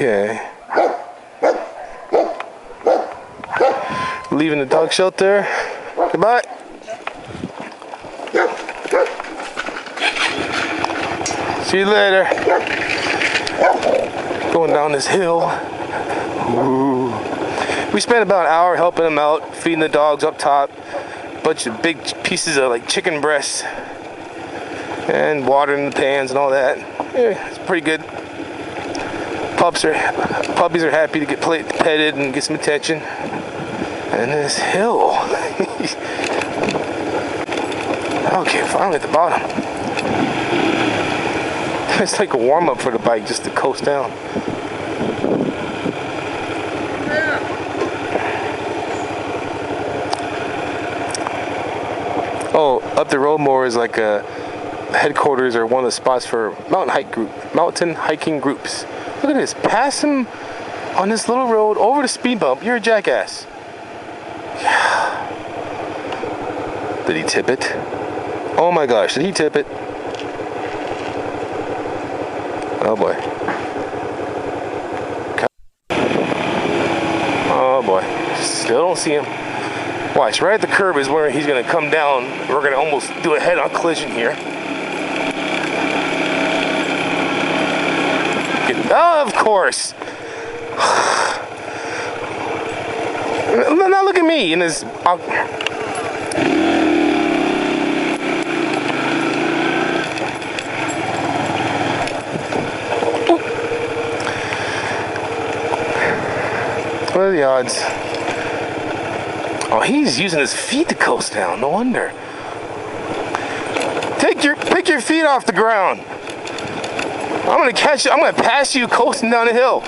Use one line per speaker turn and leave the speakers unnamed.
Okay. Leaving the dog shelter. Goodbye. See you later. Going down this hill. Ooh. We spent about an hour helping them out, feeding the dogs up top. Bunch of big pieces of like chicken breasts and watering the pans and all that. Yeah, it's pretty good. Puppies are happy to get petted and get some attention. And this hill. Okay, finally at the bottom. It's like a warm-up for the bike just to coast down. Oh, up the road more is like a headquarters or one of the spots for mountain hiking groups. Look at this. Pass him on this little road over the speed bump. You're a jackass. Did he tip it? Oh my gosh, did he tip it? Oh boy. Oh boy. Still don't see him. Watch, right at the curb is where he's gonna come down. We're gonna almost do a head-on collision here. Oh, of course. Now look at me in this. What are the odds? Oh, he's using his feet to coast down. No wonder. Pick your feet off the ground. I'm gonna catch you. I'm gonna pass you coasting down the hill.